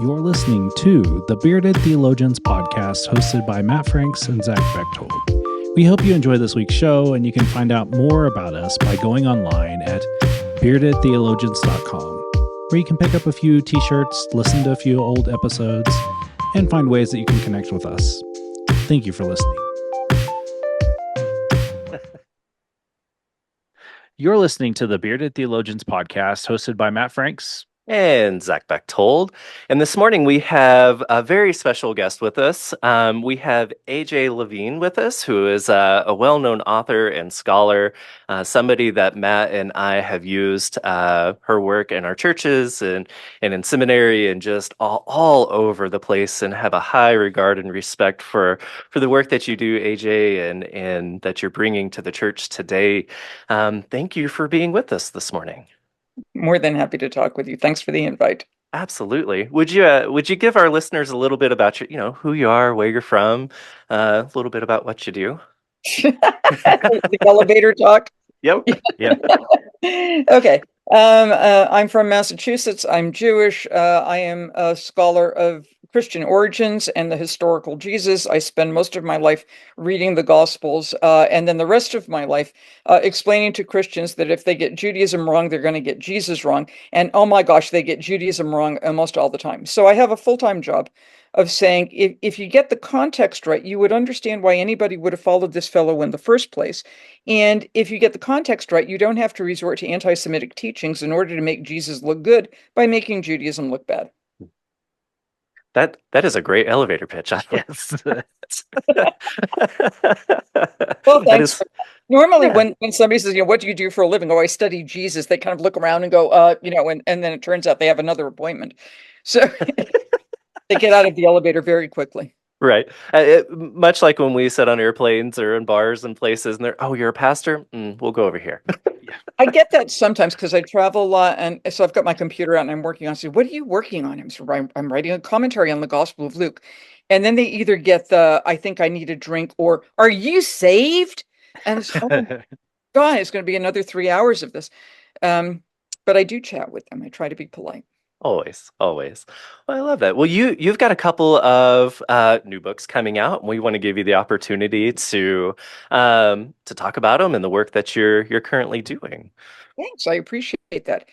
You're listening to the Bearded Theologians podcast hosted by Matt Franks and Zach Bechtold. We hope you enjoy this week's show, and you can find out more about us by going online at beardedtheologians.com, where you can pick up a few t-shirts, listen to a few old episodes, and find ways that you can connect with us. Thank you for listening. You're listening to the Bearded Theologians podcast hosted by Matt Franks and Zach Bechtold. And this morning we have a very special guest with us. We have AJ Levine with us, who is a well-known author and scholar, somebody that Matt and I have used her work in our churches and in seminary and just all over the place, and have a high regard and respect for the work that you do, AJ, and that you're bringing to the church today. Thank you for being with us this morning. More than happy to talk with you. Thanks for the invite. Absolutely. Would you give our listeners a little bit about who you are, where you're from, a little bit about what you do? The elevator talk. Yep. Yeah. Okay. I'm from Massachusetts. I'm Jewish. I am a scholar of Christian origins and the historical Jesus. I spend most of my life reading the Gospels, and then the rest of my life explaining to Christians that if they get Judaism wrong, they're going to get Jesus wrong. And oh my gosh, they get Judaism wrong almost all the time. So I have a full-time job of saying, if you get the context right, you would understand why anybody would have followed this fellow in the first place. And if you get the context right, you don't have to resort to anti-Semitic teachings in order to make Jesus look good by making Judaism look bad. That is a great elevator pitch. Yes. Well, thanks. Normally, when somebody says, what do you do for a living? Oh, I study Jesus. They kind of look around and go, and then it turns out they have another appointment. So they get out of the elevator very quickly. Right. Much like when we sit on airplanes or in bars and places, and they're, oh, you're a pastor? We'll go over here. I get that sometimes because I travel a lot, and so I've got my computer out and I'm working on. So, what are you working on? I'm writing a commentary on the Gospel of Luke, and then they either get the "I think I need a drink" or "Are you saved?" And it's, oh, God, it's going to be another 3 hours of this. But I do chat with them. I try to be polite. Always. Well, I love that. Well, you've got a couple of new books coming out, and we want to give you the opportunity to talk about them and the work that you're currently doing. Thanks, I appreciate that.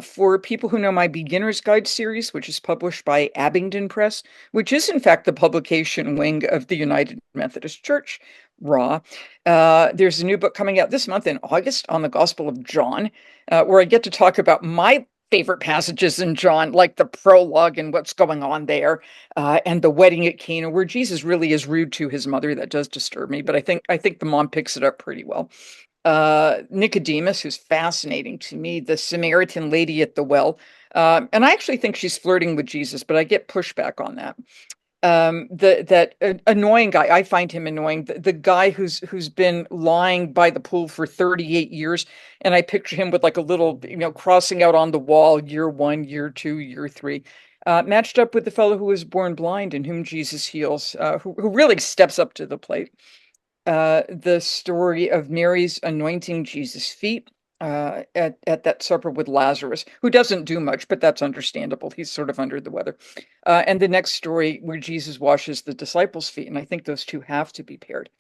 For people who know my Beginner's Guide series, which is published by Abingdon Press, which is in fact the publication wing of the United Methodist Church, RA. There's a new book coming out this month in August on the Gospel of John, where I get to talk about my favorite passages in John, like the prologue and what's going on there, and the wedding at Cana, where Jesus really is rude to his mother. That does disturb me, but I think the mom picks it up pretty well. Nicodemus, who's fascinating to me, the Samaritan lady at the well, and I actually think she's flirting with Jesus, but I get pushback on that. That annoying guy, I find him annoying. The guy who's been lying by the pool for 38 years, and I picture him with like a little, crossing out on the wall, year 1, year 2, year 3, matched up with the fellow who was born blind and whom Jesus heals, who really steps up to the plate. The story of Mary's anointing Jesus' feet at that supper with Lazarus, who doesn't do much, but that's understandable. He's sort of under the weather. And the next story where Jesus washes the disciples' feet, and I think those two have to be paired.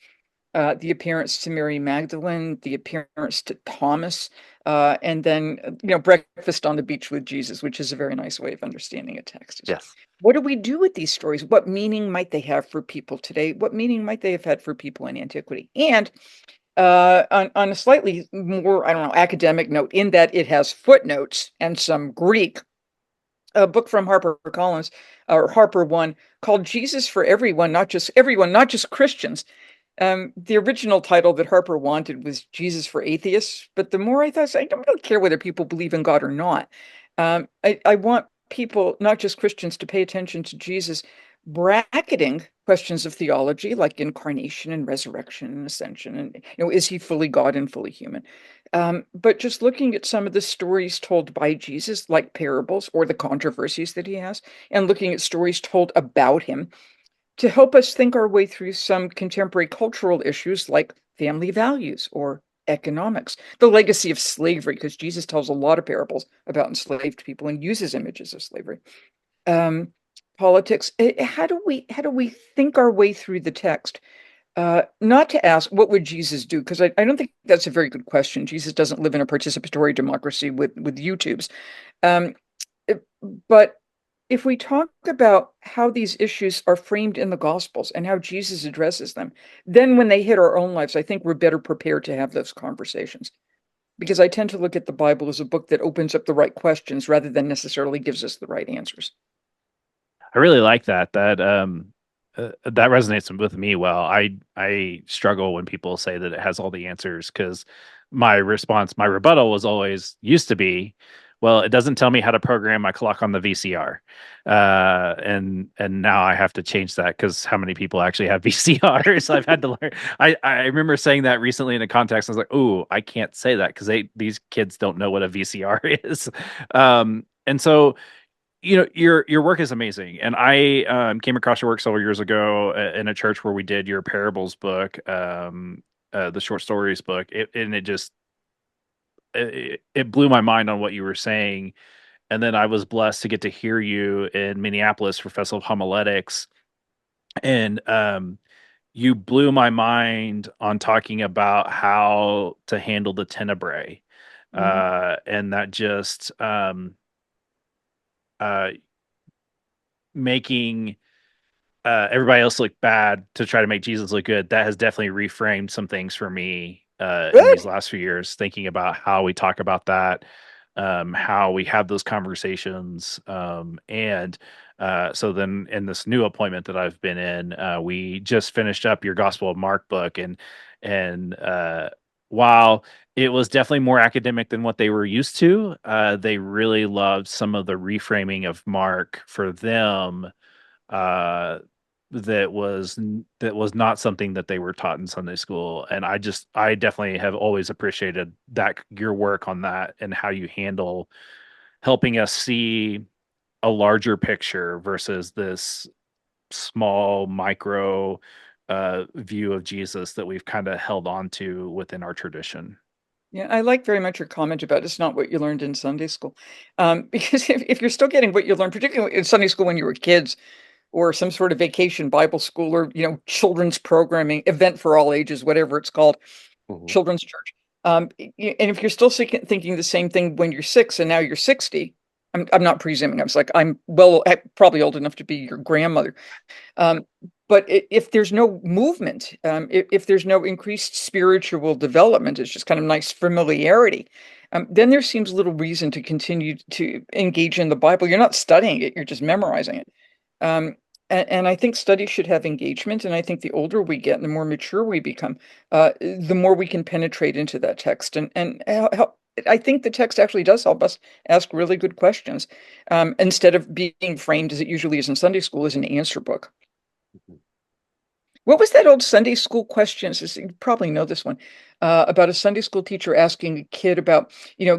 The appearance to Mary Magdalene, the appearance to Thomas, and then, breakfast on the beach with Jesus, which is a very nice way of understanding a text. Yes. What do we do with these stories? What meaning might they have for people today? What meaning might they have had for people in antiquity? And on a slightly more, academic note, in that it has footnotes and some Greek, a book from HarperCollins, or Harper One, called Jesus for Everyone, not just Christians. The original title that Harper wanted was Jesus for Atheists, but the more I thought, I don't really care whether people believe in God or not. I want people, not just Christians, to pay attention to Jesus, bracketing questions of theology like incarnation and resurrection and ascension, and is he fully God and fully human? But just looking at some of the stories told by Jesus, like parables or the controversies that he has, and looking at stories told about him, to help us think our way through some contemporary cultural issues like family values or economics, the legacy of slavery, because Jesus tells a lot of parables about enslaved people and uses images of slavery. politics. How do we think our way through the text? Not to ask, what would Jesus do? Because I don't think that's a very good question. Jesus doesn't live in a participatory democracy with YouTubes. Um, but if we talk about how these issues are framed in the Gospels and how Jesus addresses them, then when they hit our own lives, I think we're better prepared to have those conversations. Because I tend to look at the Bible as a book that opens up the right questions rather than necessarily gives us the right answers. I really like that. That resonates with me well. I struggle when people say that it has all the answers, because my rebuttal was always used to be, well, it doesn't tell me how to program my clock on the VCR, and now I have to change that because how many people actually have VCRs? I've had to learn. I remember saying that recently in a context. I was like, oh, I can't say that because these kids don't know what a VCR is, and so your work is amazing, and I came across your work several years ago in a church where we did your parables book, the short stories book, and it blew my mind on what you were saying. And then I was blessed to get to hear you in Minneapolis for Festival of Homiletics, and you blew my mind on talking about how to handle the tenebrae, and that just making everybody else look bad to try to make Jesus look good. That has definitely reframed some things for me in these last few years, thinking about how we talk about that, how we have those conversations. And so then in this new appointment that I've been in, we just finished up your Gospel of Mark book. And while it was definitely more academic than what they were used to, they really loved some of the reframing of Mark for them, uh, that was not something that they were taught in Sunday school. And I definitely have always appreciated that, your work on that, and how you handle helping us see a larger picture versus this small micro view of Jesus that we've kind of held on to within our tradition. Yeah, I like very much your comment about it's not what you learned in Sunday school. Because if you're still getting what you learned, particularly in Sunday school when you were kids, or some sort of vacation Bible school, or children's programming event for all ages, whatever it's called, children's church. And if you're still thinking the same thing when you're 6 and now you're 60, I'm not presuming. I'm probably old enough to be your grandmother. But if there's no movement, if there's no increased spiritual development, it's just kind of nice familiarity. Then there seems little reason to continue to engage in the Bible. You're not studying it; you're just memorizing it. And I think studies should have engagement. And I think the older we get and the more mature we become, the more we can penetrate into that text. And help. I think the text actually does help us ask really good questions, instead of being framed, as it usually is in Sunday school, as an answer book. What was that old Sunday school question? You probably know this one, about a Sunday school teacher asking a kid about,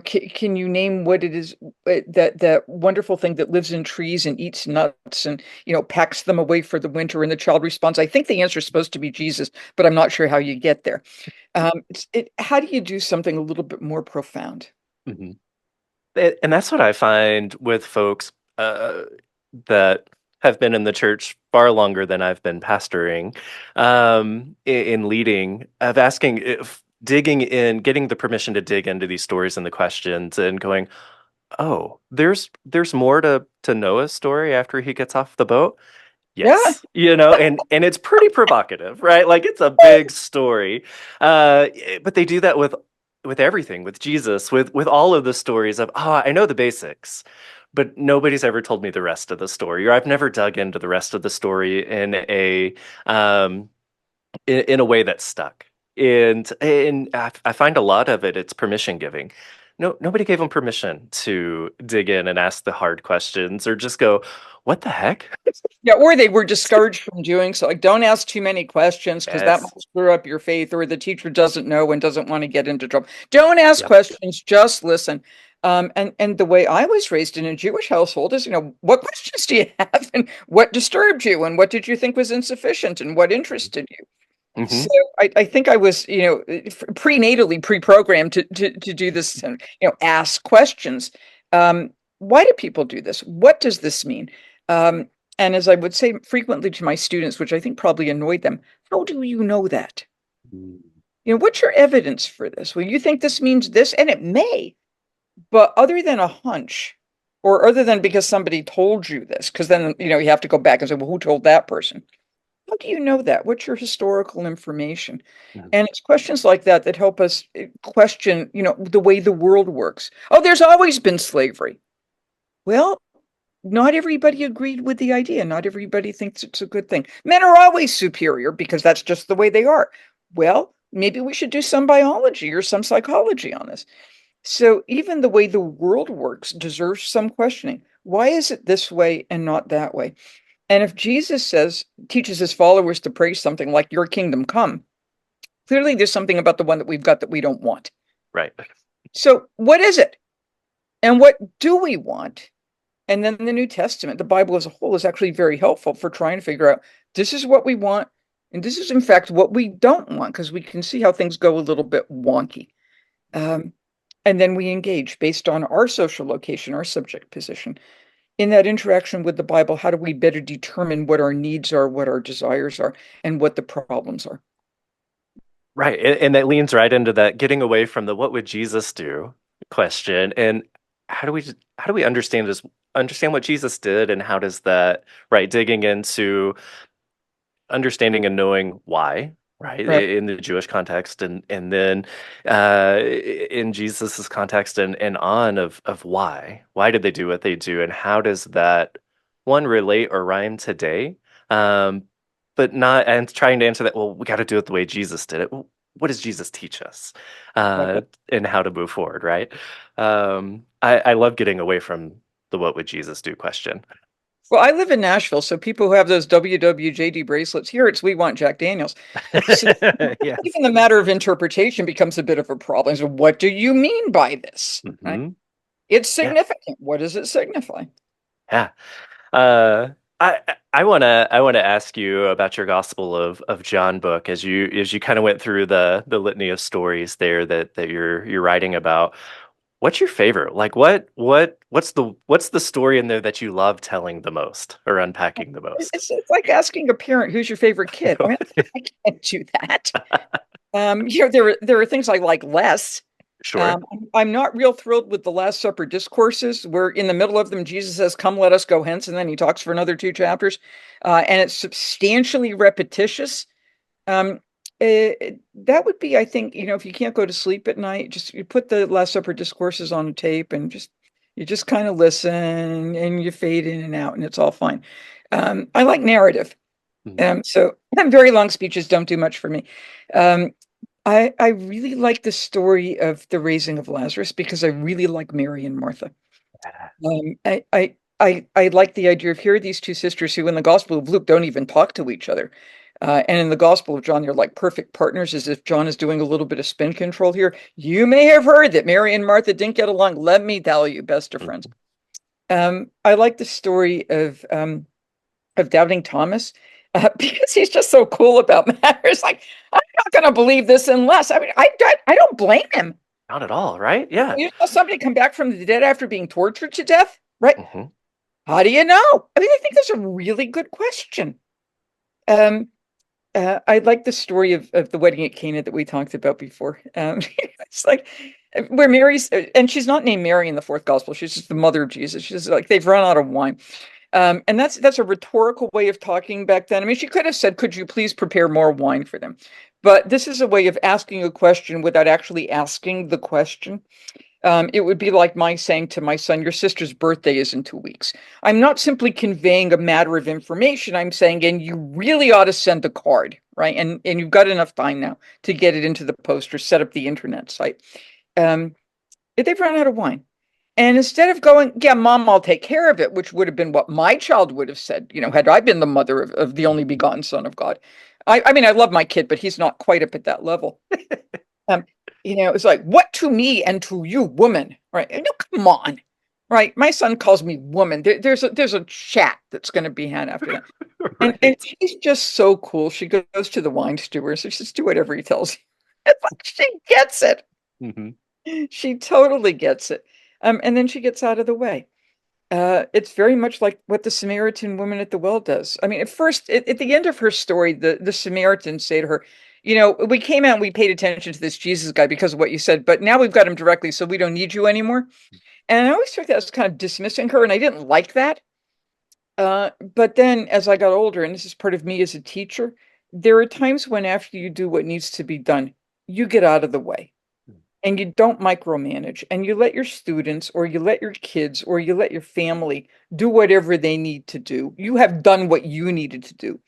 can you name what it is, that wonderful thing that lives in trees and eats nuts and, packs them away for the winter? And the child responds, I think the answer is supposed to be Jesus, but I'm not sure how you get there. How do you do something a little bit more profound? Mm-hmm. And that's what I find with folks that have been in the church far longer than I've been pastoring, in leading, of asking, if digging in, getting the permission to dig into these stories and the questions, and going, oh, there's more to Noah's story after he gets off the boat. Yes, and it's pretty provocative, right? Like, it's a big story, but they do that with everything, with Jesus, with all of the stories of, I know the basics, but nobody's ever told me the rest of the story, or I've never dug into the rest of the story in a way that's stuck. And I find a lot of it, it's permission giving. No, nobody gave them permission to dig in and ask the hard questions, or just go, what the heck? Yeah, or they were discouraged from doing so. Like, don't ask too many questions because that Yes. might screw up your faith, or the teacher doesn't know and doesn't want to get into trouble. Don't ask questions, just listen. And the way I was raised in a Jewish household is, what questions do you have, and what disturbed you, and what did you think was insufficient, and what interested you? Mm-hmm. So I think I was, prenatally pre-programmed to do this, ask questions. Why do people do this? What does this mean? Um, and as I would say frequently to my students, which I think probably annoyed them, how do you know that? Mm. What's your evidence for this? Well, you think this means this, and it may, but other than a hunch, or other than because somebody told you this, because then, you have to go back and say, well, who told that person? How do you know that? What's your historical information? Mhm. And it's questions like that that help us question, the way the world works. Oh, there's always been slavery. Well, not everybody agreed with the idea. Not everybody thinks it's a good thing. Men are always superior because that's just the way they are. Well, maybe we should do some biology or some psychology on this. So even the way the world works deserves some questioning. Why is it this way and not that way? And if Jesus teaches his followers to pray something like, your kingdom come, clearly there's something about the one that we've got that we don't want. Right. So what is it? And what do we want? And then the New Testament, the Bible as a whole, is actually very helpful for trying to figure out this is what we want. And this is, in fact, what we don't want, because we can see how things go a little bit wonky. And then we engage based on our social location, our subject position. In that interaction with the Bible, how do we better determine what our needs are, what our desires are, and what the problems are? Right. And that leans right into that getting away from the what would Jesus do question. And how do we understand what Jesus did, and how does that, right, digging into understanding and knowing why, right, Right. in the Jewish context, and then in Jesus's context, and on of why did they do what they do, and how does that one relate or rhyme today, um but not, and trying to answer that, well, we got to do it the way Jesus did it. Well, what does Jesus teach us, Exactly. and how to move forward, right? I love getting away from the what would Jesus do question. Well, I live in Nashville, so people who have those WWJD bracelets here, it's We Want Jack Daniels. So Yes. even the matter of interpretation becomes a bit of a problem. So what do you mean by this? Right? Hmm. It's Yeah. significant. What does it signify? Yeah. Uh, I wanna ask you about your Gospel of John book, as you kind of went through the litany of stories there that you're writing about. What's your favorite? Like, what's the story in there that you love telling the most, or unpacking the most? It's like asking a parent who's your favorite kid. I can't do that. There are things I like less. Sure. I'm not real thrilled with the Last Supper discourses, where in the middle of them Jesus says, "Come, let us go hence," and then he talks for another 2 chapters, and it's substantially repetitious. Um, that would be, I think, if you can't go to sleep at night, just you put the Last Supper discourses on a tape and you just kind of listen and you fade in and out, and it's all fine. I like narrative. Mhm. So very long speeches don't do much for me. Um, I really like the story of the raising of Lazarus because I really like Mary and Martha. I like the idea of, here are these two sisters who in the Gospel of Luke don't even talk to each other. And in the Gospel of John, they're like perfect partners, as if John is doing a little bit of spin control here. You may have heard that Mary and Martha didn't get along. Let me tell you, best of friends. Mhm. I like the story of doubting Thomas, because he's just so cool about matters. Like, I'm not going to believe this unless. I mean, I don't blame him. Not at all, right? Yeah. You saw somebody come back from the dead after being tortured to death, right? Hmm. How do you know? I mean, I think that's a really good question. Um, I like the story of the wedding at Cana that we talked about before. It's like where Mary's, and she's not named Mary in the fourth gospel. She's just the mother of Jesus. She's like, they've run out of wine. And that's a rhetorical way of talking back then. I mean, she could have said, could you please prepare more wine for them? But this is a way of asking a question without actually asking the question. It would be like my saying to my son, your sister's birthday is in 2 weeks. I'm not simply conveying a matter of information. I'm saying, and you really ought to send a card, right? And you've got enough time now to get it into the post or set up the internet site. Um, they've run out of wine. And instead of going, yeah, mom, I'll take care of it, which would have been what my child would have said, had I been the mother of the only begotten son of God. I mean, I love my kid, but he's not quite up at that level. Um, it's like, what to me and to you, woman, right? No, come on, right? My son calls me woman. There's a chat that's going to be had after that. And Right. she's just so cool. She goes to the wine steward, so she just do whatever he tells you. It's like she gets it. Hmm. She totally gets it. And then she gets out of the way. It's very much like what the Samaritan woman at the well does. I mean, at first, at the end of her story, the Samaritans say to her, we came out and we paid attention to this Jesus guy because of what you said, but now we've got him directly, so we don't need you anymore. And I always took that as kind of dismissing her, and I didn't like that. But then as I got older, and this is part of me as a teacher, there are times when after you do what needs to be done, you get out of the way and you don't micromanage and you let your students or you let your kids or you let your family do whatever they need to do. You have done what you needed to do.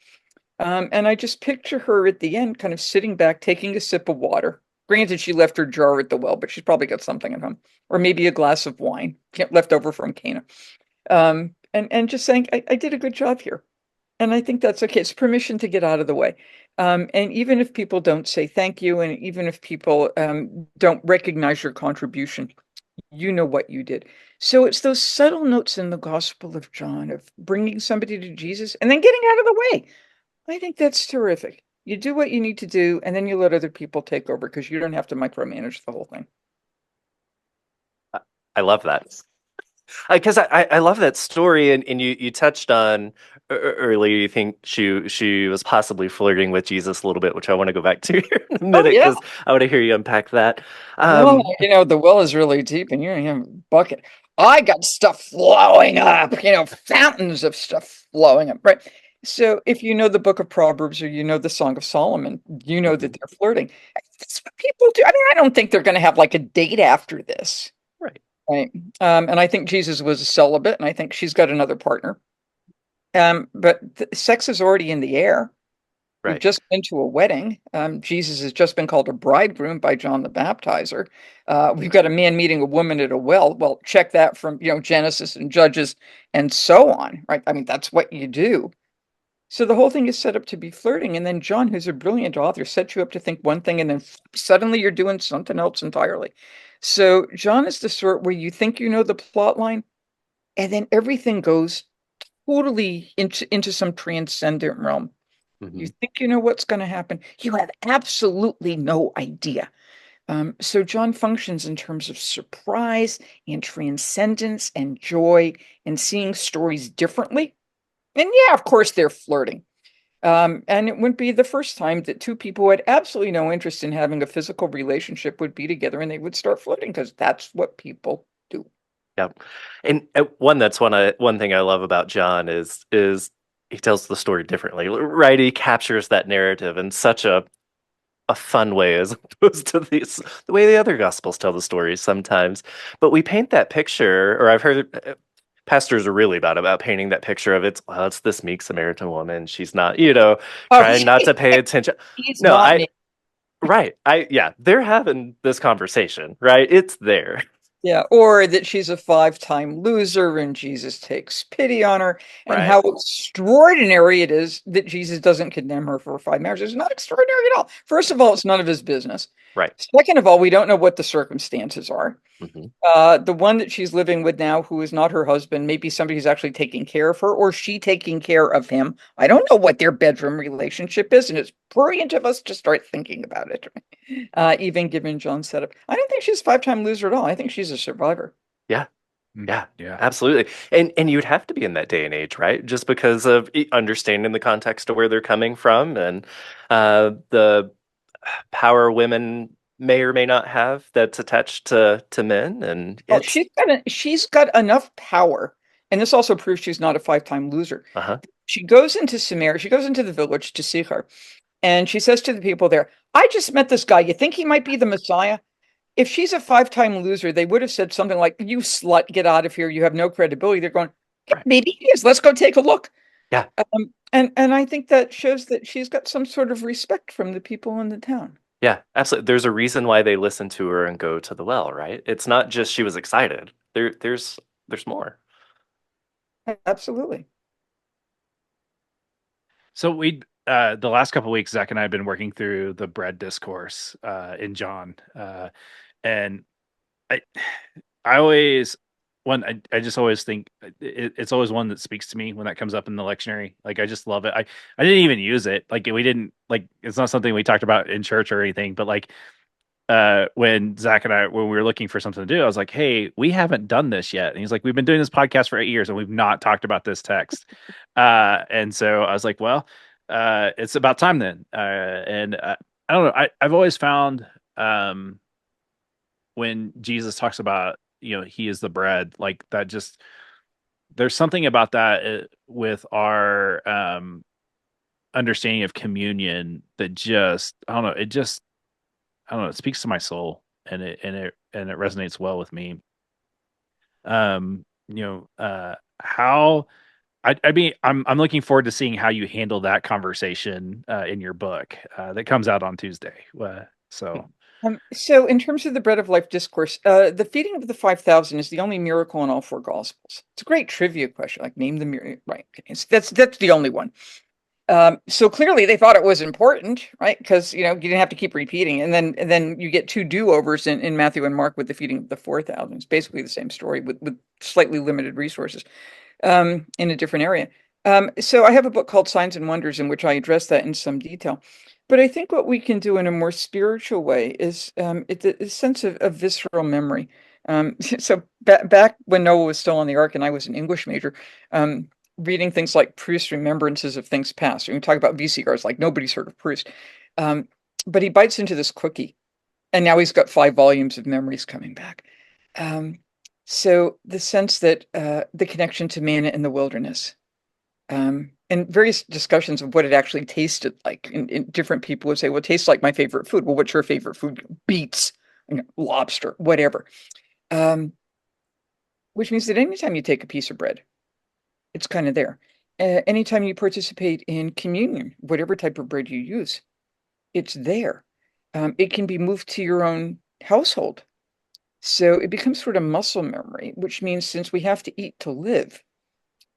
And I just picture her at the end kind of sitting back, taking a sip of water. Granted, she left her jar at the well, but she's probably got something at home, or maybe a glass of wine left over from Cana. And just saying, I did a good job here. And I think that's okay. It's permission to get out of the way. And even if people don't say thank you, and even if people don't recognize your contribution, you know what you did. So it's those subtle notes in the Gospel of John of bringing somebody to Jesus and then getting out of the way. I think that's terrific. You do what you need to do, and then you let other people take over because you don't have to micromanage the whole thing. I love that. Because I love that story, and you touched on earlier. You think she was possibly flirting with Jesus a little bit, which I want to go back to here in a Oh, minute yeah. because I want to hear you unpack that. Well, the well is really deep and you don't have a bucket. I got stuff flowing up, fountains of stuff flowing up, right? So if you know the book of Proverbs or you know the Song of Solomon, you know that Mhm. they're flirting. That's what people do. I mean, I don't think they're going to have like a date after this, Right, right? And I think Jesus was a celibate, and I think she's got another partner. But sex is already in the air. We've right. just been to a wedding. Jesus has just been called a bridegroom by John the Baptizer. We've got a man meeting a woman at a well. Well, check that from Genesis and Judges and so on, right? I mean, that's what you do. So the whole thing is set up to be flirting, and then John, who's a brilliant author, sets you up to think one thing, and then suddenly you're doing something else entirely. So John is the sort where you think you know the plot line, and then everything goes totally into some transcendent realm. You Hmm. think you know what's going to happen. You have absolutely no idea. So John functions in terms of surprise and transcendence and joy and seeing stories differently. And yeah, of course, they're flirting. And it wouldn't be the first time that two people who had absolutely no interest in having a physical relationship would be together and they would start flirting because that's what people do. Yep. And one thing I love about John is he tells the story differently, right? He captures that narrative in such a fun way as opposed to the way the other gospels tell the stories sometimes. But we paint that picture, or I've heard pastors are really bad about painting that picture of it's this meek Samaritan woman. She's not, Oh, trying not to pay attention. he's No, not me. right. Yeah, they're having this conversation, right? It's there. Yeah, or that she's a five-time loser and Jesus takes pity on her, and Right. how extraordinary it is that Jesus doesn't condemn her for five marriages. It's not extraordinary at all. First of all, it's none of his business. Right. Second of all, we don't know what the circumstances are. Hmm. The one that she's living with now, who is not her husband, maybe somebody who's actually taking care of her, or she taking care of him. I don't know what their bedroom relationship is, and it's brilliant of us to start thinking about it. Even given John's setup, I don't think she's a five-time loser at all. I think she's a survivor. Yeah. Mm, Yeah, yeah. absolutely. And you'd have to be in that day and age, right? Just because of understanding the context of where they're coming from and the power women may or may not have that's attached to men. And Well, it's she's got enough power, and this also proves she's not a five-time loser. uh-huh. She goes into Samaria. She goes into the village to see her, and she says to the people there, "I just met this guy. You think he might be the Messiah?" If she's a five-time loser, they would have said something like, "You slut, get out of here. You have no credibility." They're going, "Yeah, Right. maybe he is. Let's go take a look." Yeah. And I think that shows that she's got some sort of respect from the people in the town. Yeah, absolutely. There's a reason why they listen to her and go to the well, right? It's not just she was excited. There's more. Absolutely. So we the last couple of weeks, Zach and I have been working through the Bread Discourse in John, and I I always I just always think it's always one that speaks to me when that comes up in the lectionary. Like I just love it. I didn't even use it. Like we didn't like it's not something we talked about in church or anything, but like when Zach and I, when we were looking for something to do, I was like, "Hey, we haven't done this yet." And he's like, "We've been doing this podcast for 8 years and we've not talked about this text." And so I was like, "Well, it's about time then." And I don't know. I've always found when Jesus talks about, he is the bread, like that. Just there's something about that with our understanding of communion that just I don't know. It just I don't know. It speaks to my soul, and it resonates well with me. How I mean, I'm looking forward to seeing how you handle that conversation in your book that comes out on Tuesday. So in terms of the Bread of Life discourse, the feeding of the 5,000 is the only miracle in all four Gospels. It's a great trivia question, like name the miracle. Right. Okay. That's the only one. So clearly they thought it was important, right? Because you didn't have to keep repeating, and then you get two do-overs in Matthew and Mark with the feeding of the 4,000. It's basically the same story with slightly limited resources in a different area. So I have a book called Signs and Wonders in which I address that in some detail. But I think what we can do in a more spiritual way is it's a sense of visceral memory. So back when Noah was still on the ark and I was an English major, reading things like Proust's Remembrances of Things Past. We talk about VCRs, like nobody's heard of Proust. But he bites into this cookie, and now he's got 5 volumes of memories coming back. So the sense that the connection to manna in the wilderness, and various discussions of what it actually tasted like. In different people would say, well, it tastes like my favorite food. Well, what's your favorite food? Beets, lobster, whatever. Which means that anytime you take a piece of bread, it's kind of there. Anytime you participate in communion, whatever type of bread you use, it's there. It can be moved to your own household. So it becomes sort of muscle memory, which means since we have to eat to live,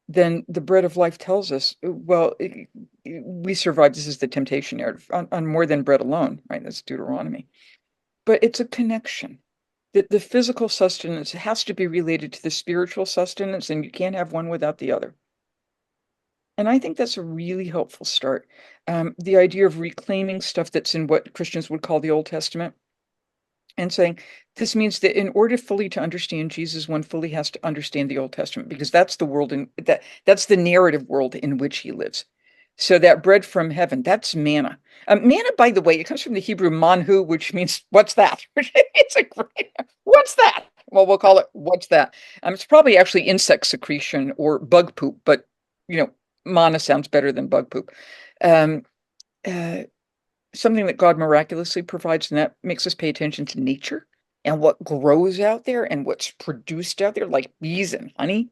then the bread of life tells us, well, we survive. This is the temptation narrative on more than bread alone, right? That's Deuteronomy. But it's a connection. That the physical sustenance has to be related to the spiritual sustenance, and you can't have one without the other. And I think that's a really helpful start. The idea of reclaiming stuff that's in what Christians would call the Old Testament and saying this means that in order fully to understand Jesus, one fully has to understand the Old Testament, because that's the world that's the narrative world in which he lives. So that bread from heaven, that's manna. Manna, by the way, it comes from the Hebrew manhu, which means what's that? It's a great, what's that? Well, we'll call it what's that. It's probably actually insect secretion or bug poop, but manna sounds better than bug poop. Um, uh, Something that God miraculously provides, and that makes us pay attention to nature and what grows out there and what's produced out there, like bees and honey.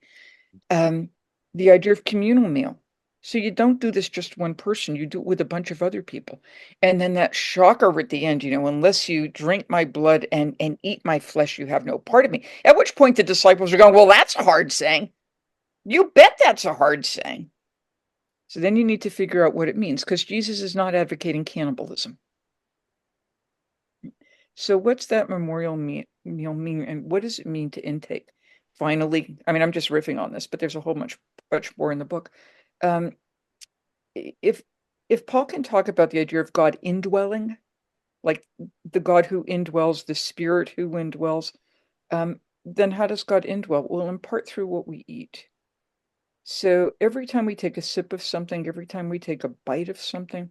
The idea of communal meal. So you don't do this just one person, you do it with a bunch of other people. And then that shocker at the end, unless you drink my blood and eat my flesh, you have no part of me. At which point the disciples are going, well, that's a hard saying. You bet that's a hard saying. So then you need to figure out what it means, because Jesus is not advocating cannibalism. So what's that memorial meal mean, and what does it mean to intake? Finally, I mean, I'm just riffing on this, but there's a whole much more in the book. Um, if Paul can talk about the idea of God indwelling, like the God who indwells, the Spirit who indwells, then how does God indwell? Well, in part through what we eat. So every time we take a sip of something, every time we take a bite of something,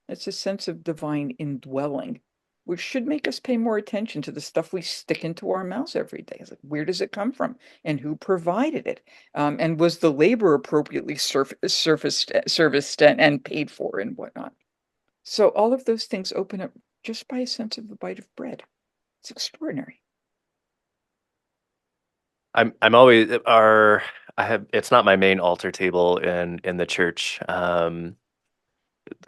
it's a sense of divine indwelling, which should make us pay more attention to the stuff we stick into our mouths every day. It's like, where does it come from, and who provided it, and was the labor appropriately serviced and paid for, and whatnot. So all of those things open up just by a sense of a bite of bread. It's extraordinary. I'm always it's not my main altar table in the church.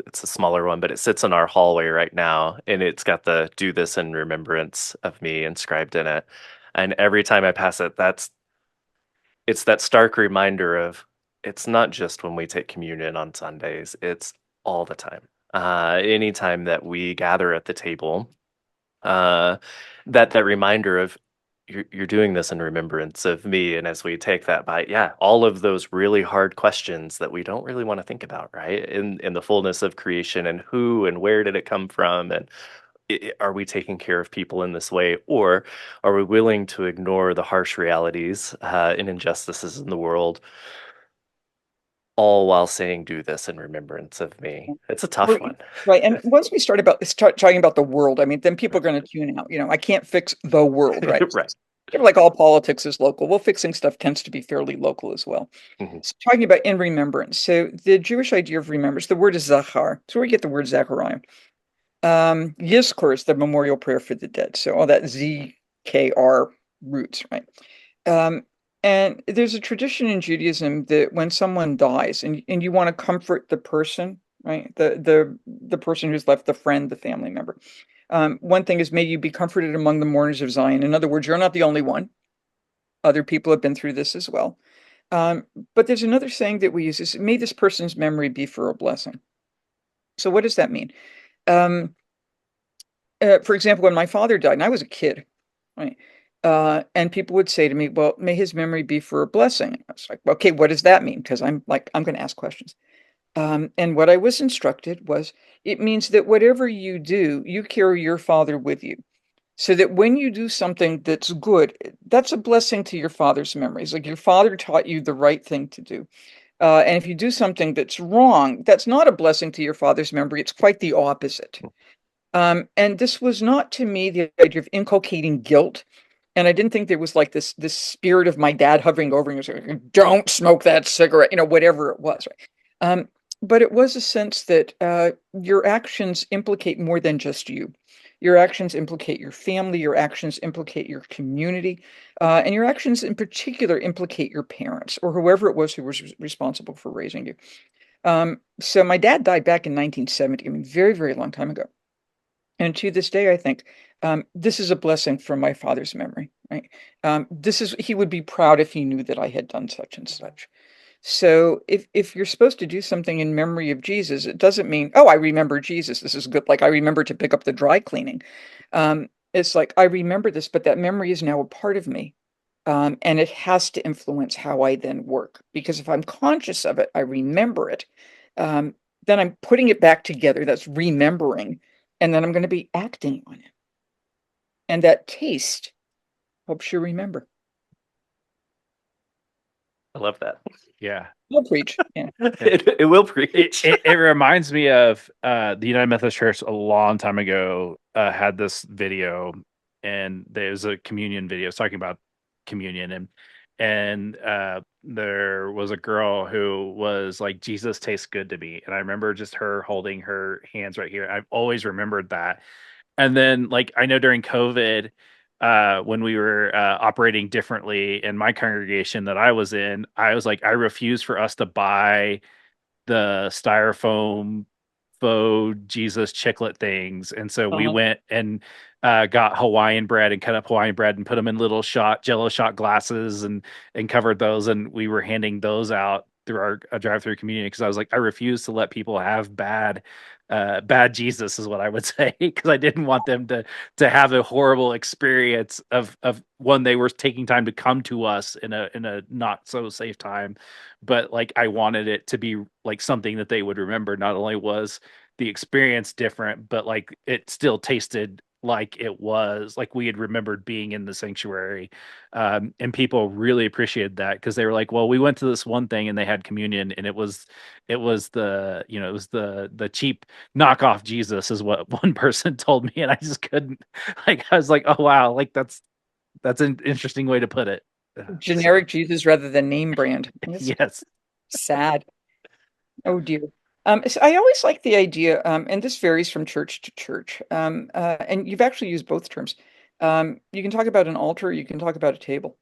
It's a smaller one, but it sits in our hallway right now, and it's got the "Do this in remembrance of me" inscribed in it. And every time I pass it, it's that stark reminder of it's not just when we take communion on Sundays, it's all the time. Anytime that we gather at the table, that reminder of you're doing this in remembrance of me. And as we take that bite, yeah, all of those really hard questions that we don't really want to think about, right? In the fullness of creation, and who and where did it come from, and are we taking care of people in this way, or are we willing to ignore the harsh realities and injustices in the world, all while saying, do this in remembrance of me? It's a tough one. Right. And once we start talking about the world, I mean, then people are going to tune out. I can't fix the world, right? Right. Like all politics is local. Well, fixing stuff tends to be fairly local as well. So talking about in remembrance. So the Jewish idea of remembrance, the word is zachar. That's where we get the word Zechariah. Yizkor is the memorial prayer for the dead. So all that ZKR roots, right? And there's a tradition in Judaism that when someone dies and you want to comfort the person, right? The person who's left, the friend, the family member. One thing is, may you be comforted among the mourners of Zion. In other words, you're not the only one. Other people have been through this as well. But there's another saying that we use is, may this person's memory be for a blessing. So what does that mean? For example, when my father died, and I was a kid, right? And people would say to me, well, may his memory be for a blessing. I was like, okay, what does that mean? Because I'm going to ask questions. And what I was instructed was, it means that whatever you do, you carry your father with you. So that when you do something that's good, that's a blessing to your father's memories. Like your father taught you the right thing to do. And if you do something that's wrong, that's not a blessing to your father's memory. It's quite the opposite. And this was not to me the idea of inculcating guilt. And I didn't think there was like this spirit of my dad hovering over me, saying, don't smoke that cigarette, whatever it was. Right? But it was a sense that your actions implicate more than just you. Your actions implicate your family, your actions implicate your community, and your actions in particular implicate your parents or whoever it was who was responsible for raising you. So my dad died back in 1970, I mean, very, very long time ago. And to this day, I think this is a blessing from my father's memory, right? He would be proud if he knew that I had done such and such. So if you're supposed to do something in memory of Jesus, it doesn't mean, oh, I remember Jesus. This is good. Like I remember to pick up the dry cleaning. It's like, I remember this, but that memory is now a part of me. And it has to influence how I then work. Because if I'm conscious of it, I remember it. Then I'm putting it back together. That's remembering. And then I'm going to be acting on it. And that taste helps you remember. I love that. Yeah. We'll preach. Yeah. It will preach. It reminds me of the United Methodist Church a long time ago had this video, and there's a communion video talking about communion, and there was a girl who was like, Jesus tastes good to me. And I remember just her holding her hands right here. I've always remembered that. And then like I know during COVID, when we were operating differently in my congregation that I was in, I was like, I refuse for us to buy the styrofoam faux Jesus chiclet things. And so we went and got Hawaiian bread and cut up Hawaiian bread and put them in little Jello shot glasses and covered those. And we were handing those out through our drive-through community because I was like, I refuse to let people have bad Jesus is what I would say, because I didn't want them to have a horrible experience of when they were taking time to come to us in a not so safe time. But like I wanted it to be like something that they would remember. Not only was the experience different, but like it still tasted like it was like we had remembered being in the sanctuary. And people really appreciated that because they were like, well, we went to this one thing and they had communion, and it was the cheap knockoff Jesus is what one person told me, and I just couldn't, like, I was like, oh wow, like that's an interesting way to put it. Generic Jesus rather than name brand. Yes. Sad. Oh dear. So I always like the idea, and this varies from church to church. And you've actually used both terms. You can talk about an altar, you can talk about a table.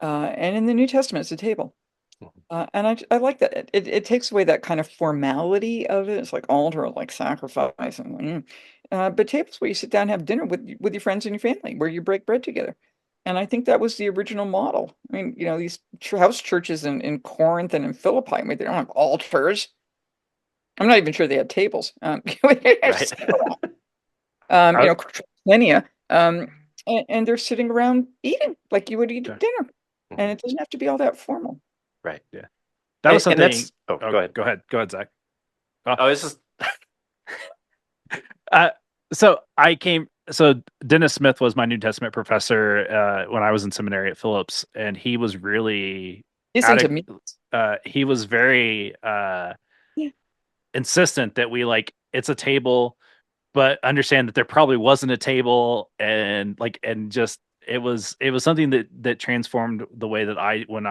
And in the New Testament, it's a table. And I like that. It takes away that kind of formality of it. It's like altar, like sacrifice. But tables where you sit down and have dinner with your friends and your family, where you break bread together. And I think that was the original model. I mean, these house churches in Corinth and in Philippi, I mean, they don't have altars. I'm not even sure they had tables. Right. Linnea, and they're sitting around eating like you would eat at dinner. And it doesn't have to be all that formal. Right. Yeah. That was something. Go ahead. Go ahead, Zach. I was just So Dennis Smith was my New Testament professor when I was in seminary at Phillips, and he was really He's at into a me. he was very Yeah. insistent that we like it's a table, but understand that there probably wasn't a table, and just it was something that transformed the way that when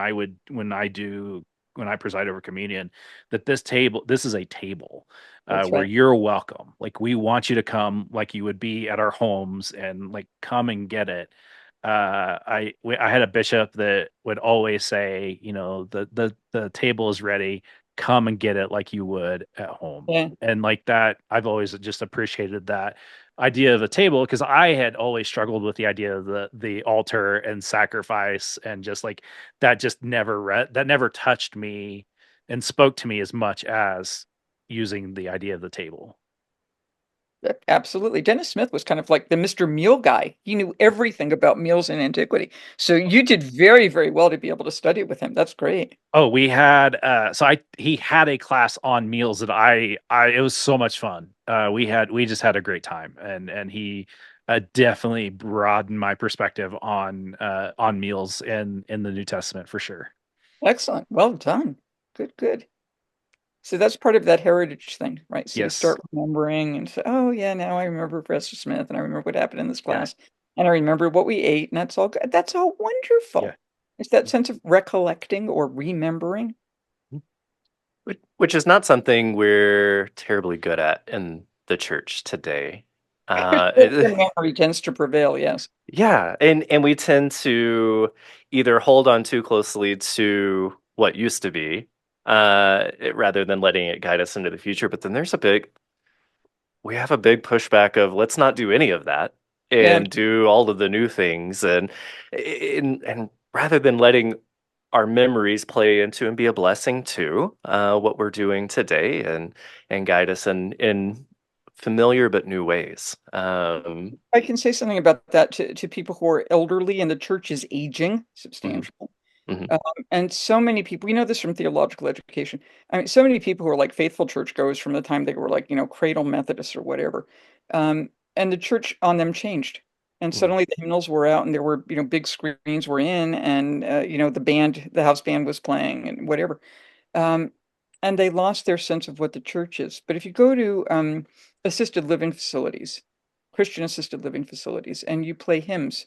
I preside over communion, that this is a table That's where right. you're welcome. Like, we want you to come like you would be at our homes, and like, come and get it. I had a bishop that would always say, the table is ready, come and get it like you would at home. Yeah. And like that, I've always just appreciated that idea of a table, because I had always struggled with the idea of the altar and sacrifice, and just like that never touched me and spoke to me as much as using the idea of the table. Absolutely. Dennis Smith was kind of like the Mr. Meal guy. He knew everything about meals in antiquity. So you did very, very well to be able to study with him. That's great. Oh, we had so I he had a class on meals that I it was so much fun. We just had a great time, and he definitely broadened my perspective on meals in the New Testament for sure. Excellent. Well done. Good, good. So that's part of that heritage thing, right? So you Yes. start remembering and say, oh, yeah, now I remember Professor Smith and I remember what happened in this Yeah. class and I remember what we ate, and that's all good. That's all Yeah. wonderful. It's that sense of recollecting or remembering. Which is not something we're terribly good at in the church today. The memory tends to prevail, yes. Yeah, and we tend to either hold on too closely to what used to be, rather than letting it guide us into the future. But then we have a big pushback of let's not do any of that Yeah, and do all of the new things, and rather than letting our memories play into and be a blessing to what we're doing today, and guide us in familiar but new ways. I can say something about that to people who are elderly and the church is aging Mhm, substantially. mhm, Um, and so many people, we know this from theological education. I mean, so many people who are like faithful churchgoers from the time they were like, cradle Methodists or whatever. And the church on them changed. And mhm, suddenly the hymnals were out and there were, big screens were in and, the house band was playing and whatever. Um, and they lost their sense of what the church is. But if you go to assisted living facilities, Christian assisted living facilities, and you play hymns,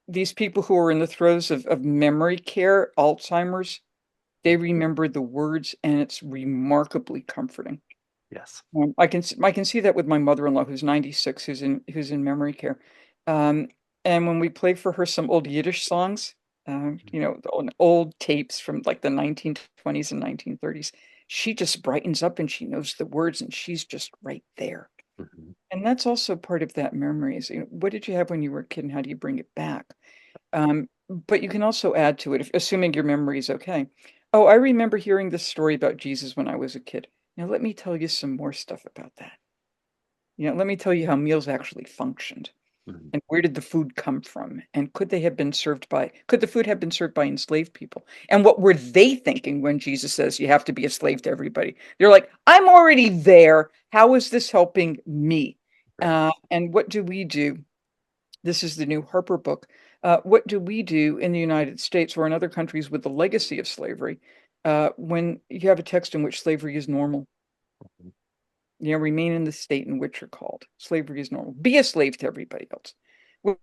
these people who are in the throes of memory care, Alzheimer's, they remember the words, and it's remarkably comforting. yes. I can see that with my mother-in-law who's 96, who's in memory care. Um, and when we play for her some old Yiddish songs, on old tapes from like the 1920s and 1930s, she just brightens up and she knows the words and she's just right there. Mhm. And that's also part of that memory is, what did you have when you were a kid and how do you bring it back? But you can also add to it, if, assuming your memory is okay. Oh, I remember hearing this story about Jesus when I was a kid. Now, let me tell you some more stuff about that. Let me tell you how meals actually functioned Mhm. and where did the food come from? And could the food have been served by enslaved people? And what were they thinking when Jesus says you have to be a slave to everybody? They're like, I'm already there. How is this helping me? Right. And what do we do? This is the new Harper book. What do we do in the United States or in other countries with the legacy of slavery when you have a text in which slavery is normal? Mhm. Remain in the state in which you're called. Slavery is normal. Be a slave to everybody else,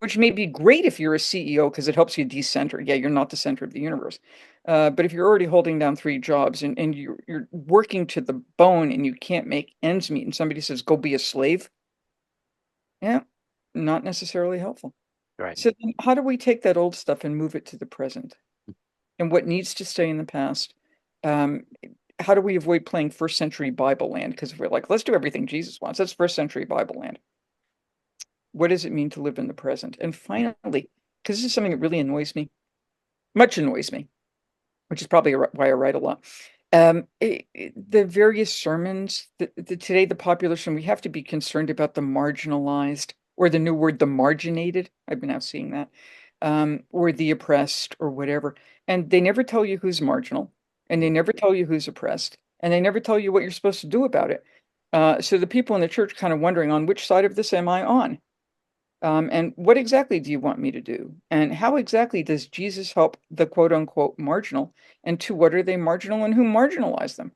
which may be great if you're a CEO because it helps you decenter. Yeah, you're not the center of the universe. But if you're already holding down three jobs and you're working to the bone and you can't make ends meet, and somebody says, go be a slave, yeah, not necessarily helpful. Right. So then how do we take that old stuff and move it to the present? And what needs to stay in the past? Um, how do we avoid playing first century Bible land? Because if we're like, let's do everything Jesus wants, that's first century Bible land. What does it mean to live in the present? And Mhm. finally, because this is something that really much annoys me, which is probably why I write a lot. The various sermons, today, the population, we have to be concerned about the marginalized, or the new word, the marginated. I've been out seeing that, or the oppressed, or whatever. And they never tell you who's marginal, and they never tell you who's oppressed, and they never tell you what you're supposed to do about it. So the people in the church kind of wondering, on which side of this am I on? And what exactly do you want me to do? And how exactly does Jesus help the quote unquote marginal? And to what are they marginal and who marginalized them?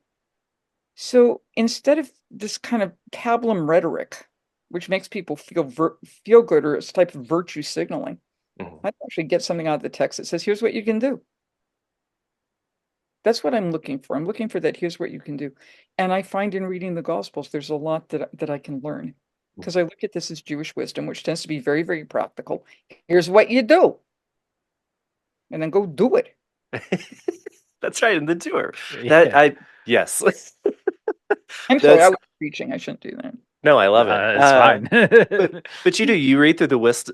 So instead of this kind of pablum rhetoric, which makes people feel good, or it's a type of virtue signaling, I'd actually get something out of the text that says, here's what you can do. That's what I'm looking for. I'm looking for that. Here's what you can do. And I find in reading the Gospels, there's a lot that I can learn, because I look at this as Jewish wisdom, which tends to be very, very practical. Here's what you do. And then go do it. That's right, in the doer. Yeah. Yes. I'm sorry, I was preaching. I shouldn't do that. No, I love it. It's fine. But you read through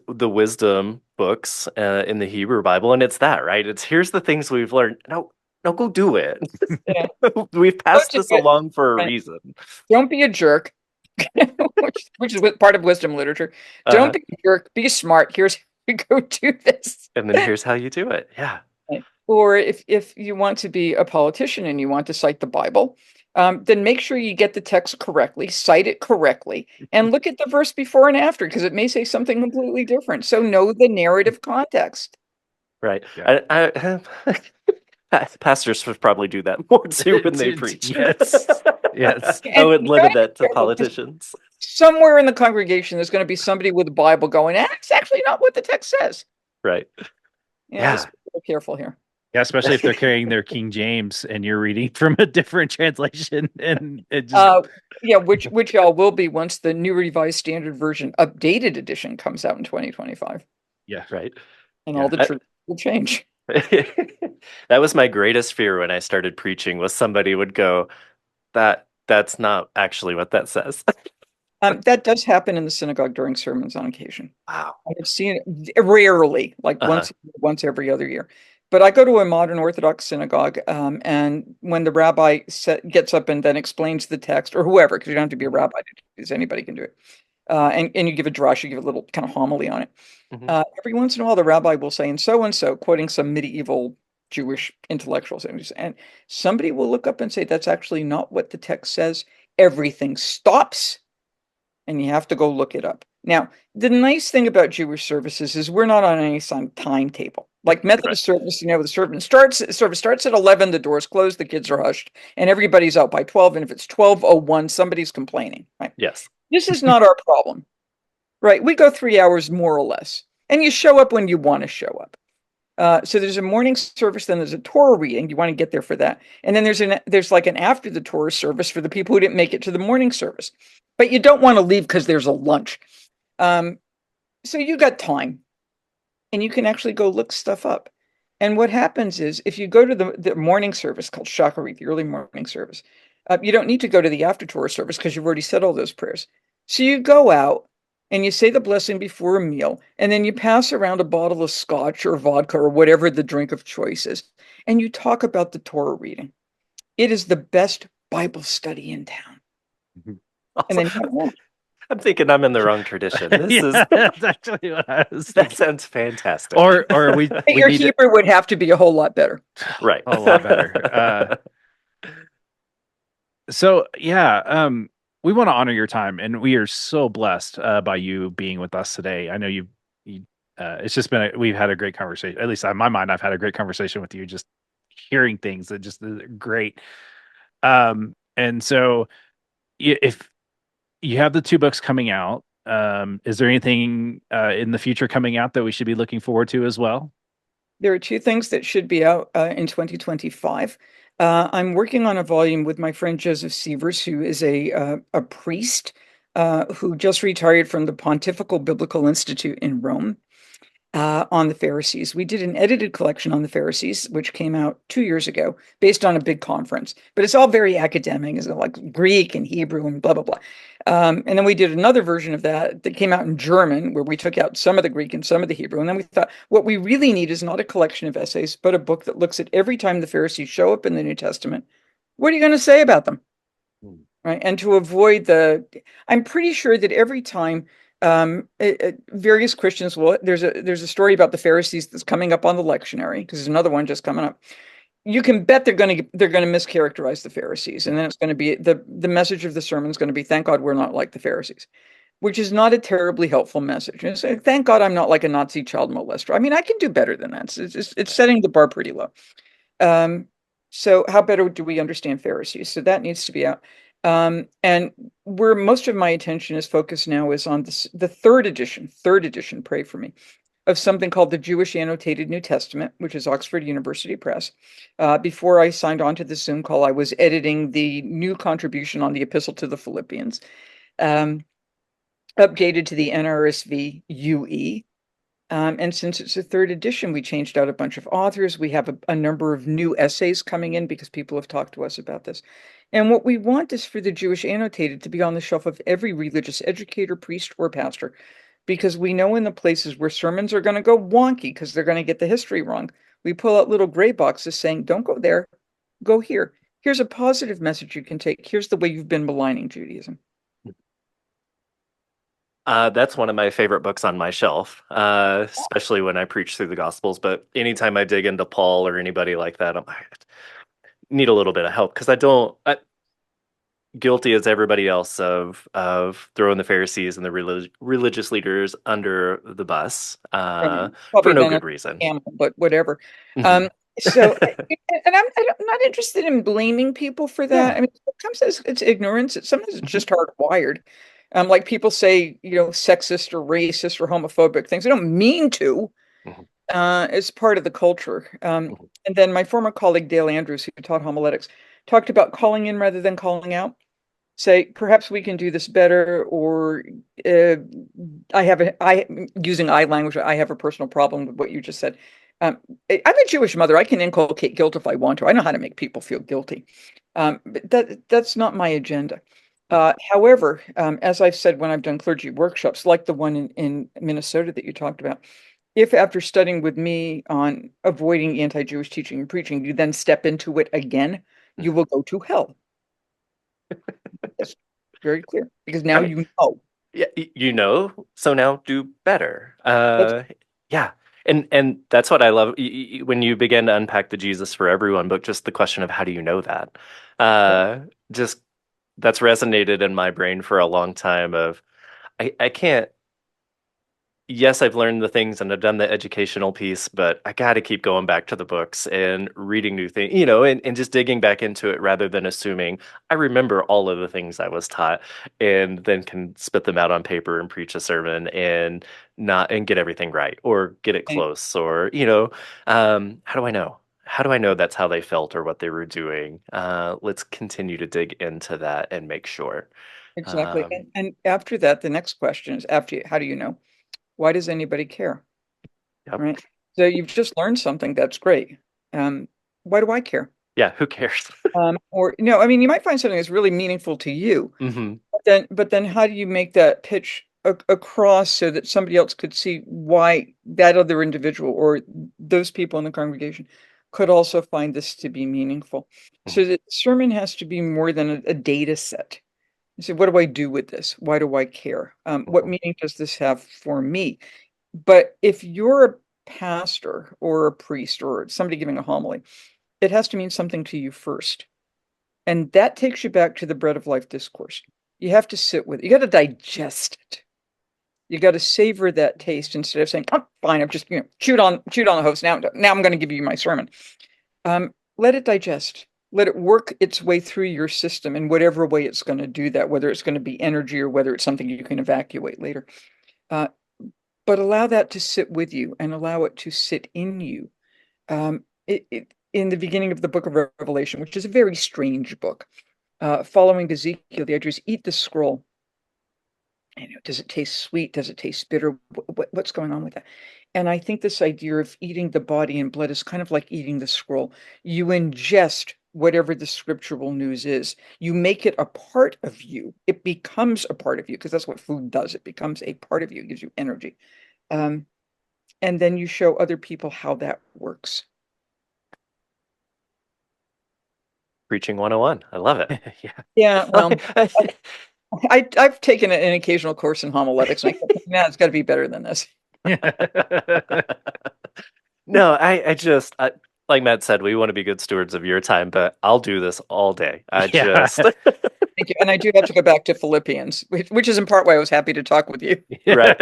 the wisdom books in the Hebrew Bible, and it's that, right? It's here's the things we've learned. No, go do it. Yeah. We've passed this along for a reason. Don't be a jerk, which is part of wisdom literature. Don't be a jerk. Be smart. Here's how you go do this. And then here's how you do it. Yeah. Or if you want to be a politician and you want to cite the Bible, then make sure you get the text correctly, cite it correctly, and look at the verse before and after, because it may say something completely different. So know the narrative context. Right. Yeah. Pastors would probably do that more too when they preach. Yes. Yes. I would limit that to politicians. Somewhere in the congregation, there's going to be somebody with a Bible going, it's actually not what the text says. Right. Yeah. Just be careful here. Yeah, especially if they're carrying their King James and you're reading from a different translation, and it just which y'all will be once the New Revised Standard Version updated edition comes out in 2025. Yeah, right. And all the truth will change. That was my greatest fear when I started preaching, was somebody would go, that's not actually what that says. That does happen in the synagogue during sermons on occasion. Wow. I've seen it rarely, like once every other year. But I go to a modern Orthodox synagogue, and when the rabbi gets up and then explains the text, or whoever, because you don't have to be a rabbi, because anybody can do it, and you give a drush, you give a little kind of homily on it. Every once in a while, the rabbi will say, and so, quoting some medieval Jewish intellectuals, and somebody will look up and say, that's actually not what the text says. Everything stops, and you have to go look it up. Now, the nice thing about Jewish services is we're not on any timetable. Like Methodist service, the service starts at 11, the doors close, the kids are hushed, and everybody's out by 12. And if it's 12:01, somebody's complaining. Right? Yes. This is not our problem. Right? We go 3 hours more or less, and you show up when you want to show up. So there's a morning service, then there's a Torah reading. You want to get there for that, and then there's like an after the Torah service for the people who didn't make it to the morning service, but you don't want to leave because there's a lunch. So you got time, and you can actually go look stuff up. And what happens is, if you go to the morning service called Shacharit, the early morning service, you don't need to go to the after Torah service because you've already said all those prayers. So you go out and you say the blessing before a meal, and then you pass around a bottle of scotch or vodka or whatever the drink of choice is, and you talk about the Torah reading. It is the best Bible study in town. And then I'm thinking I'm in the wrong tradition. That's actually what I was thinking. That sounds fantastic. Or your Hebrew would have to be a whole lot better. Right. A lot better. We want to honor your time, and we are so blessed by you being with us today. I know it's just we've had a great conversation. At least in my mind, I've had a great conversation with you, just hearing things that just great. And so if you have the 2 books coming out, is there anything in the future coming out that we should be looking forward to as well? There are 2 things that should be out in 2025. I'm working on a volume with my friend Joseph Sievers, who is a priest who just retired from the Pontifical Biblical Institute in Rome, on the Pharisees. We did an edited collection on the Pharisees, which came out 2 years ago, based on a big conference. But it's all very academic, it's like Greek and Hebrew and blah, blah, blah. And then we did another version of that came out in German, where we took out some of the Greek and some of the Hebrew. And then we thought, what we really need is not a collection of essays, but a book that looks at every time the Pharisees show up in the New Testament. What are you going to say about them? Right? And to avoid I'm pretty sure that every time various Christians there's a story about the Pharisees that's coming up on the lectionary, because there's another one just coming up. you can bet they're going to mischaracterize the Pharisees, and then it's going to be the message of the sermon is going to be, "Thank God we're not like the Pharisees," which is not a terribly helpful message. And say, "Thank God I'm not like a Nazi child molester." I mean, I can do better than that. It's setting the bar pretty low. So how better do we understand Pharisees? So that needs to be out. And where most of my attention is focused now is on the third edition, Pray For Me, of something called the Jewish Annotated New Testament, which is Oxford University Press. Before I signed on to the Zoom call, I was editing the new contribution on the Epistle to the Philippians, updated to the NRSV UE. And since it's a third edition, we changed out a bunch of authors. We have a number of new essays coming in because people have talked to us about this. And what we want is for the Jewish Annotated to be on the shelf of every religious educator, priest, or pastor, because we know in the places where sermons are going to go wonky because they're going to get the history wrong, we pull out little gray boxes saying, "Don't go there, go here. Here's a positive message you can take. Here's the way you've been maligning Judaism." That's one of my favorite books on my shelf, especially when I preach through the Gospels. But anytime I dig into Paul or anybody like that, I'm like, I need a little bit of help because guilty as everybody else of throwing the Pharisees and the religious leaders under the bus And for probably no then good reason. but whatever. Mhm. So, and I'm not interested in blaming people for that. Yeah. I mean, sometimes it's ignorance. Sometimes it's Mhm. just hardwired. Like people say, sexist or racist or homophobic things. They don't mean to. Mhm. It's part of the culture. Mhm. And then my former colleague Dale Andrews, who taught homiletics, talked about calling in rather than calling out. Say, perhaps we can do this better, or using I language, I have a personal problem with what you just said. I'm a Jewish mother. I can inculcate guilt if I want to. I know how to make people feel guilty. But that's not my agenda. Mhm. However, as I've said when I've done clergy workshops, like the one in Minnesota that you talked about, if after studying with me on avoiding anti-Jewish teaching and preaching, you then step into it again, you will go to hell. That's very clear because I now mean, you know. yeah, so now do better. That's Yeah. And that's what I love when you begin to unpack the Jesus for Everyone book, just the question of how do you know that? Just that's resonated in my brain for a long time of I can't. Yes, I've learned the things and I've done the educational piece, but I got to keep going back to the books and reading new things, and just digging back into it rather than assuming I remember all of the things I was taught and then can spit them out on paper and preach a sermon and not and get everything right or get it close or, how do I know? How do I know that's how they felt or what they were doing? Let's continue to dig into that and make sure. exactly. Um, And after that, the next question is how do you know? Why does anybody care? yep. Right. So you've just learned something that's great. Um, why do I care? Yeah, who cares? Or no, I mean, you might find something that's really meaningful to you, hmm but then how do you make that pitch across so that somebody else could see why that other individual or those people in the congregation could also find this to be meaningful? So the sermon has to be more than a data set. You say, what do I do with this? Why do I care? What hmm meaning does this have for me? But if you're a pastor or a priest or somebody giving a homily, it has to mean something to you first. And that takes you back to the bread of life discourse. You have to sit with it. You got to digest it. You got to savor that taste instead of saying, "Oh, fine, I've just chewed on the host. Now I'm going to give you my sermon." Let it digest. Let it work its way through your system in whatever way it's going to do that, whether it's going to be energy or whether it's something you can evacuate later. Uh, but allow that to sit with you and allow it to sit in you. In the beginning of the book of Revelation, which is a very strange book, following Ezekiel, the idea is eat the scroll. Does it taste sweet? Does it taste bitter? What's going on with that? And I think this idea of eating the body and blood is kind of like eating the scroll. You ingest whatever the scriptural news is. You make it a part of you. It becomes a part of you because that's what food does. It becomes a part of you. It gives you energy. Um, and then you show other people how that works. Preaching 101. I love it. Yeah. Yeah, well, I've taken an occasional course in homiletics, and I kept thinking, it's got to be better than this. No, I just like Matt said, we want to be good stewards of your time, but I'll do this all day. I Yeah. just Thank you. And I do have to go back to Philippians, which is in part why I was happy to talk with you. right.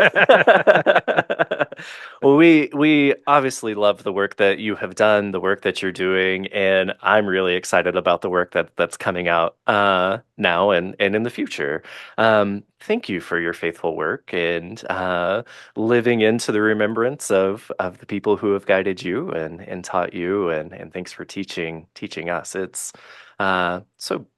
Well, we obviously love the work that you have done, the work that you're doing, and I'm really excited about the work that's coming out now and in the future. Thank you for your faithful work and living into the remembrance of the people who have guided you and taught you, and thanks for teaching us. It's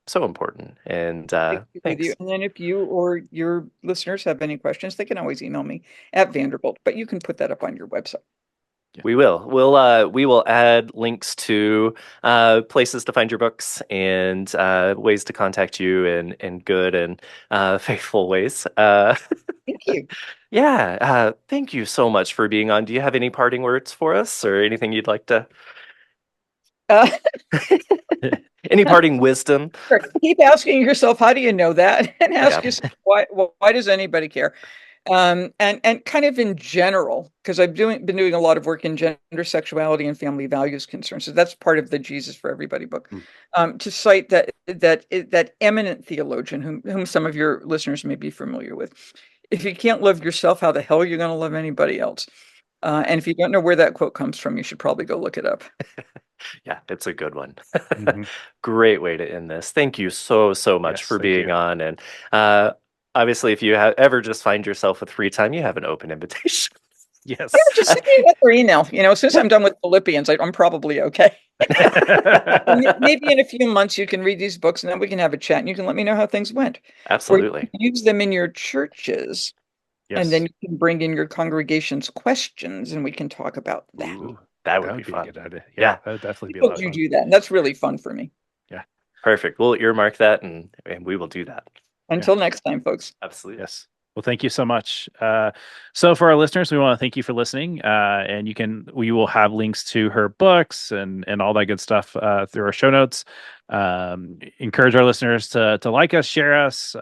so important. And With you. thanks. And then if you or your listeners have any questions, they can always email me at Vanderbilt, but you can put that up on your website. We will. We will add links to places to find your books and ways to contact you in good and faithful ways. Thank you. Yeah. Thank you so much for being on. Do you have any parting words for us or anything you'd like to? Uh, Any parting wisdom? Keep asking yourself, how do you know that? And ask Yeah. yourself, why does anybody care? And kind of in general, because I've been doing a lot of work in gender, sexuality, and family values concerns. So that's part of the Jesus for Everybody book. To cite that eminent theologian, whom some of your listeners may be familiar with. If you can't love yourself, how the hell are you going to love anybody else? And if you don't know where that quote comes from, you should probably go look it up. Yeah, it's a good one. Mm-hmm. Great way to end this. Thank you so much for being on. And obviously, if you ever just find yourself with free time, you have an open invitation. Yes. Yeah, just send me another email. Since I'm done with Philippians, I'm probably okay. Maybe in a few months you can read these books and then we can have a chat and you can let me know how things went. Absolutely. Or you can use them in your churches. Yes. And then you can bring in your congregation's questions and we can talk about that. Ooh, that would be fun. A good idea. Yeah, that would definitely be a lot of fun. You do that. And that's really fun for me. Yeah. Perfect. We'll earmark that and we will do that. Until next time, folks. Absolutely. Yes. Well, thank you so much. So for our listeners, we want to thank you for listening. And we will have links to her books and all that good stuff through our show notes. Encourage our listeners to like us, share us,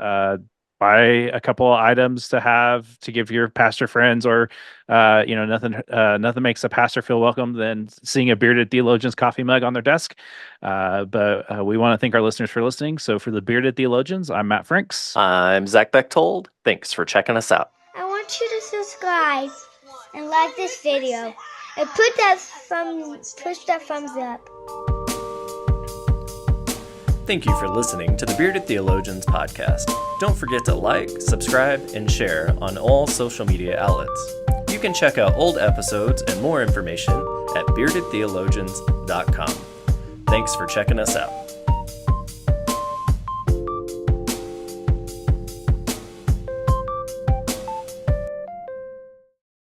buy a couple of items to give your pastor friends, or nothing makes a pastor feel welcome than seeing a Bearded Theologians coffee mug on their desk. But we want to thank our listeners for listening. So for the Bearded Theologians, I'm Matt Franks. I'm Zach Bechtold. Thanks for checking us out. I want you to subscribe and like this video and push that thumbs up. Thank you for listening to the Bearded Theologians podcast. Don't forget to like, subscribe, and share on all social media outlets. You can check out old episodes and more information at beardedtheologians.com. Thanks for checking us out.